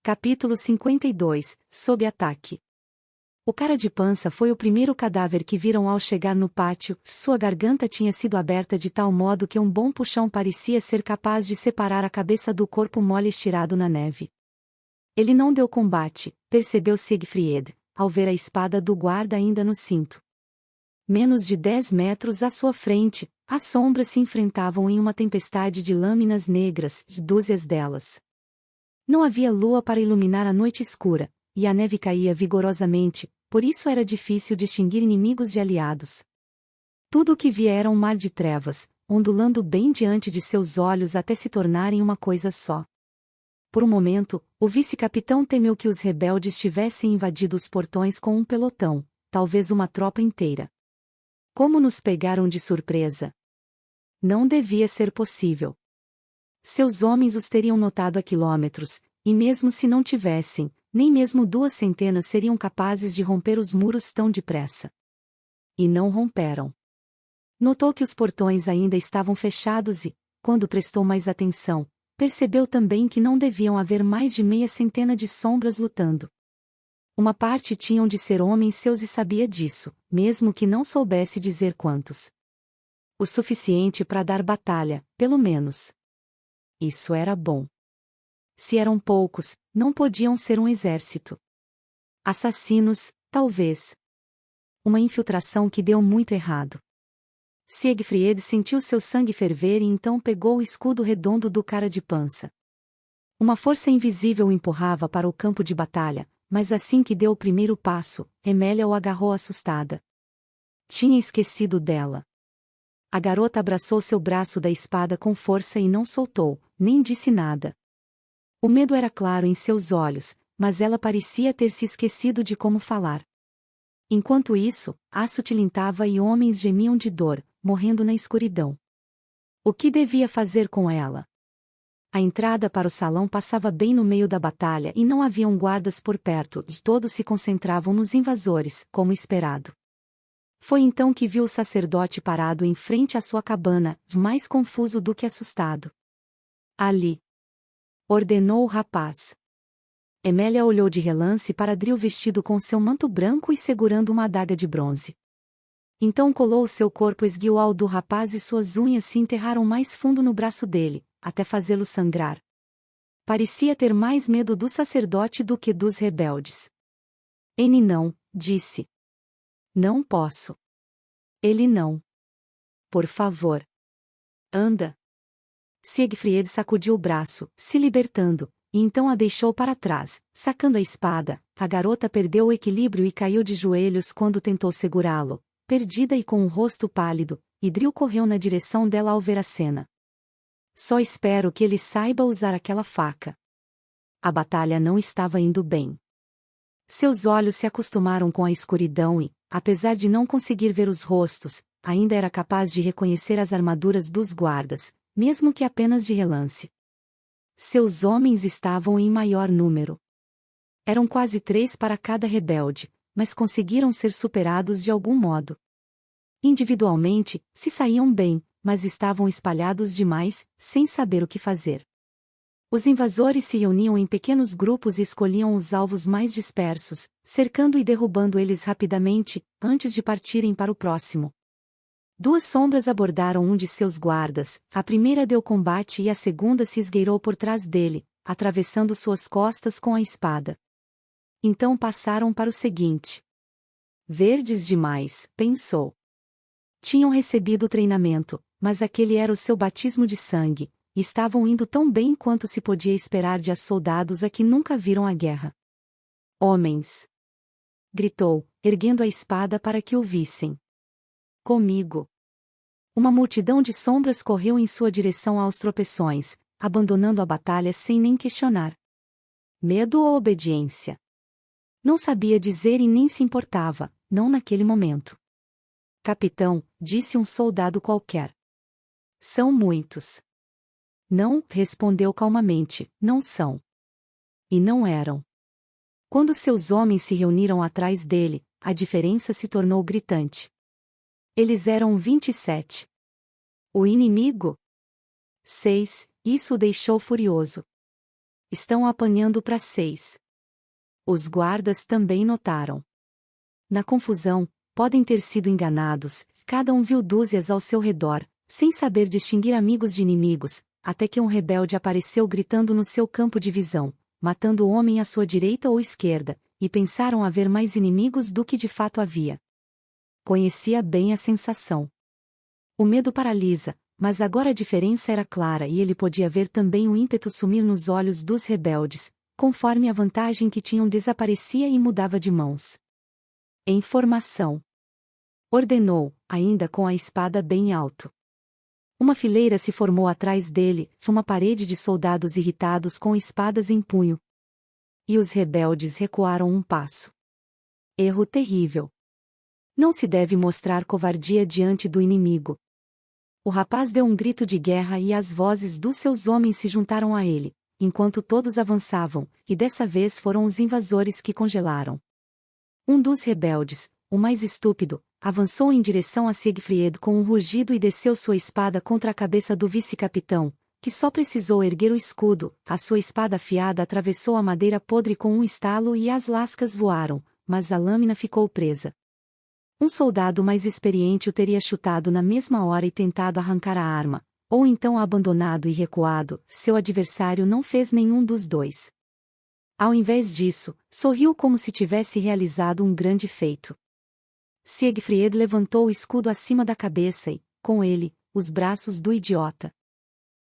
Capítulo 52, Sob ataque. O cara de pança foi o primeiro cadáver que viram ao chegar no pátio. Sua garganta tinha sido aberta de tal modo que um bom puxão parecia ser capaz de separar a cabeça do corpo mole estirado na neve. Ele não deu combate, percebeu Siegfried, ao ver a espada do guarda ainda no cinto. Menos de 10 metros à sua frente, as sombras se enfrentavam em uma tempestade de lâminas negras, dúzias delas. Não havia lua para iluminar a noite escura, e a neve caía vigorosamente, por isso era difícil distinguir inimigos de aliados. Tudo o que via era um mar de trevas, ondulando bem diante de seus olhos até se tornarem uma coisa só. Por um momento, o vice-capitão temeu que os rebeldes tivessem invadido os portões com um pelotão, talvez uma tropa inteira. Como nos pegaram de surpresa? Não devia ser possível. Seus homens os teriam notado a quilômetros, e mesmo se não tivessem, nem mesmo 200 seriam capazes de romper os muros tão depressa. E não romperam. Notou que os portões ainda estavam fechados e, quando prestou mais atenção, percebeu também que não deviam haver mais de meia centena de sombras lutando. Uma parte tinham de ser homens seus e sabia disso, mesmo que não soubesse dizer quantos. O suficiente para dar batalha, pelo menos. Isso era bom. Se eram poucos, não podiam ser um exército. Assassinos, talvez. Uma infiltração que deu muito errado. Siegfried sentiu seu sangue ferver e então pegou o escudo redondo do cara de pança. Uma força invisível o empurrava para o campo de batalha, mas assim que deu o primeiro passo, Emélia o agarrou assustada. Tinha esquecido dela. A garota abraçou seu braço da espada com força e não soltou, nem disse nada. O medo era claro em seus olhos, mas ela parecia ter se esquecido de como falar. Enquanto isso, aço tilintava e homens gemiam de dor, morrendo na escuridão. O que devia fazer com ela? A entrada para o salão passava bem no meio da batalha e não haviam guardas por perto, todos se concentravam nos invasores, como esperado. Foi então que viu o sacerdote parado em frente à sua cabana, mais confuso do que assustado. Ali! Ordenou o rapaz. Emélia olhou de relance para Drill vestido com seu manto branco e segurando uma adaga de bronze. Então colou o seu corpo esguio ao do rapaz e suas unhas se enterraram mais fundo no braço dele, até fazê-lo sangrar. Parecia ter mais medo do sacerdote do que dos rebeldes. Ele não, disse. Não posso. Ele não. Por favor. Anda. Siegfried sacudiu o braço, se libertando, e então a deixou para trás, sacando a espada. A garota perdeu o equilíbrio e caiu de joelhos quando tentou segurá-lo, perdida e com o rosto pálido, e Drill correu na direção dela ao ver a cena. Só espero que ele saiba usar aquela faca. A batalha não estava indo bem. Seus olhos se acostumaram com a escuridão e, apesar de não conseguir ver os rostos, ainda era capaz de reconhecer as armaduras dos guardas, mesmo que apenas de relance. Seus homens estavam em maior número. Eram quase 3 para cada rebelde, mas conseguiram ser superados de algum modo. Individualmente, se saíam bem, mas estavam espalhados demais, sem saber o que fazer. Os invasores se reuniam em pequenos grupos e escolhiam os alvos mais dispersos, cercando e derrubando eles rapidamente, antes de partirem para o próximo. 2 sombras abordaram um de seus guardas, a primeira deu combate e a segunda se esgueirou por trás dele, atravessando suas costas com a espada. Então passaram para o seguinte. Verdes demais, pensou. Tinham recebido treinamento, mas aquele era o seu batismo de sangue. E estavam indo tão bem quanto se podia esperar de soldados a que nunca viram a guerra. Homens! Gritou, erguendo a espada para que o vissem. Comigo! Uma multidão de sombras correu em sua direção aos tropeções, abandonando a batalha sem nem questionar. Medo ou obediência? Não sabia dizer e nem se importava, não naquele momento. Capitão, disse um soldado qualquer. São muitos. Não, respondeu calmamente, não são. E não eram. Quando seus homens se reuniram atrás dele, a diferença se tornou gritante. Eles eram 27. O inimigo? 6, isso o deixou furioso. Estão apanhando para 6. Os guardas também notaram. Na confusão, podem ter sido enganados, cada um viu dúzias ao seu redor, sem saber distinguir amigos de inimigos, até que um rebelde apareceu gritando no seu campo de visão, matando o homem à sua direita ou esquerda, e pensaram haver mais inimigos do que de fato havia. Conhecia bem a sensação. O medo paralisa, mas agora a diferença era clara e ele podia ver também o ímpeto sumir nos olhos dos rebeldes, conforme a vantagem que tinham desaparecia e mudava de mãos. Em formação. Ordenou, ainda com a espada bem alto. Uma fileira se formou atrás dele, uma parede de soldados irritados com espadas em punho. E os rebeldes recuaram um passo. Erro terrível. Não se deve mostrar covardia diante do inimigo. O rapaz deu um grito de guerra e as vozes dos seus homens se juntaram a ele, enquanto todos avançavam, e dessa vez foram os invasores que congelaram. Um dos rebeldes, o mais estúpido, avançou em direção a Siegfried com um rugido e desceu sua espada contra a cabeça do vice-capitão, que só precisou erguer o escudo. A sua espada afiada atravessou a madeira podre com um estalo e as lascas voaram, mas a lâmina ficou presa. Um soldado mais experiente o teria chutado na mesma hora e tentado arrancar a arma, ou então abandonado e recuado. Seu adversário não fez nenhum dos dois. Ao invés disso, sorriu como se tivesse realizado um grande feito. Siegfried levantou o escudo acima da cabeça e, com ele, os braços do idiota.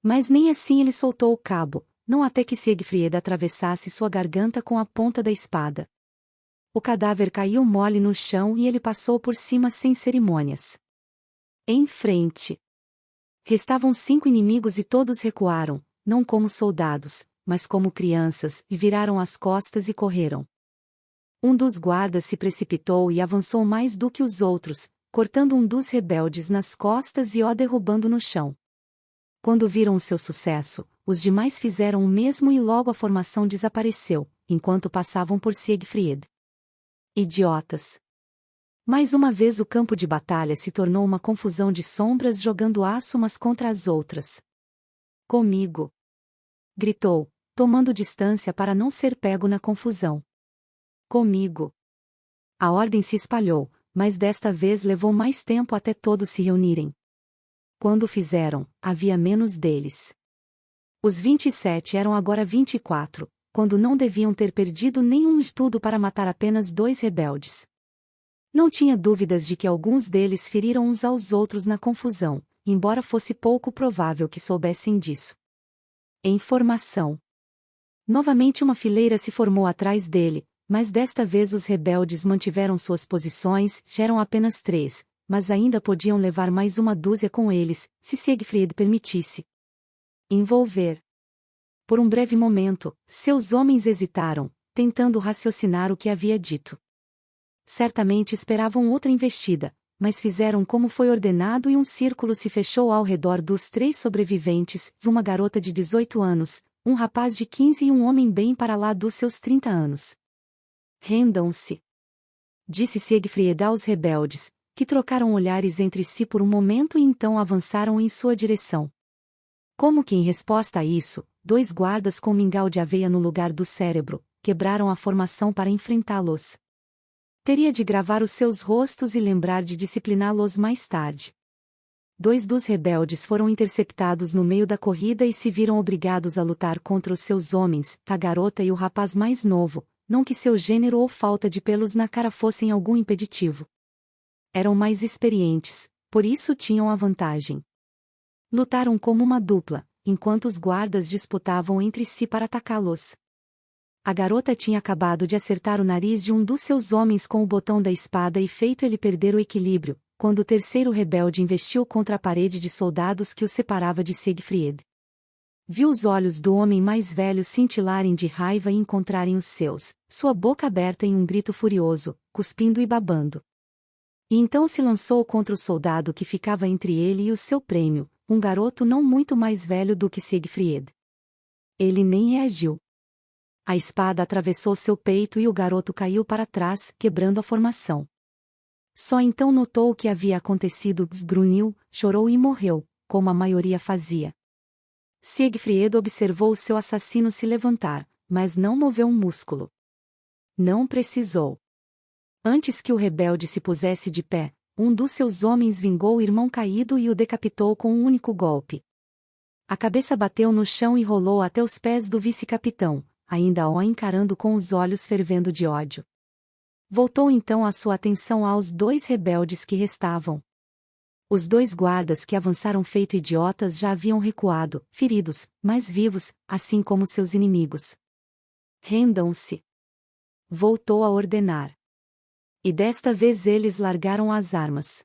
Mas nem assim ele soltou o cabo, não até que Siegfried atravessasse sua garganta com a ponta da espada. O cadáver caiu mole no chão e ele passou por cima sem cerimônias. Em frente. Restavam 5 inimigos e todos recuaram, não como soldados, mas como crianças, e viraram as costas e correram. Um dos guardas se precipitou e avançou mais do que os outros, cortando um dos rebeldes nas costas e o derrubando no chão. Quando viram o seu sucesso, os demais fizeram o mesmo e logo a formação desapareceu, enquanto passavam por Siegfried. Idiotas! Mais uma vez o campo de batalha se tornou uma confusão de sombras jogando aço umas contra as outras. Comigo! Gritou, tomando distância para não ser pego na confusão. Comigo! A ordem se espalhou, mas desta vez levou mais tempo até todos se reunirem. Quando o fizeram, havia menos deles. Os 27 eram agora 24, quando não deviam ter perdido nenhum estudo para matar apenas 2 rebeldes. Não tinha dúvidas de que alguns deles feriram uns aos outros na confusão, embora fosse pouco provável que soubessem disso. Em formação. Novamente uma fileira se formou atrás dele, mas desta vez os rebeldes mantiveram suas posições. Eram apenas 3, mas ainda podiam levar mais uma dúzia com eles, se Siegfried permitisse. Envolver. Por um breve momento, seus homens hesitaram, tentando raciocinar o que havia dito. Certamente esperavam outra investida, mas fizeram como foi ordenado e um círculo se fechou ao redor dos 3 sobreviventes, uma garota de 18 anos, um rapaz de 15 e um homem bem para lá dos seus 30 anos. Rendam-se! Disse Siegfried aos rebeldes, que trocaram olhares entre si por um momento e então avançaram em sua direção. Como que em resposta a isso, 2 guardas com mingau de aveia no lugar do cérebro, quebraram a formação para enfrentá-los. Teria de gravar os seus rostos e lembrar de discipliná-los mais tarde. 2 dos rebeldes foram interceptados no meio da corrida e se viram obrigados a lutar contra os seus homens, a garota e o rapaz mais novo, não que seu gênero ou falta de pelos na cara fossem algum impeditivo. Eram mais experientes, por isso tinham a vantagem. Lutaram como uma dupla, enquanto os guardas disputavam entre si para atacá-los. A garota tinha acabado de acertar o nariz de um dos seus homens com o botão da espada e feito ele perder o equilíbrio, quando o terceiro rebelde investiu contra a parede de soldados que o separava de Siegfried. Viu os olhos do homem mais velho cintilarem de raiva e encontrarem os seus, sua boca aberta em um grito furioso, cuspindo e babando. E então se lançou contra o soldado que ficava entre ele e o seu prêmio, um garoto não muito mais velho do que Siegfried. Ele nem reagiu. A espada atravessou seu peito e o garoto caiu para trás, quebrando a formação. Só então notou o que havia acontecido, grunhiu, chorou e morreu, como a maioria fazia. Siegfried observou seu assassino se levantar, mas não moveu um músculo. Não precisou. Antes que o rebelde se pusesse de pé, um dos seus homens vingou o irmão caído e o decapitou com um único golpe. A cabeça bateu no chão e rolou até os pés do vice-capitão, ainda o encarando com os olhos fervendo de ódio. Voltou então a sua atenção aos dois rebeldes que restavam. Os dois guardas que avançaram feito idiotas já haviam recuado, feridos, mas vivos, assim como seus inimigos. Rendam-se. Voltou a ordenar. E desta vez eles largaram as armas.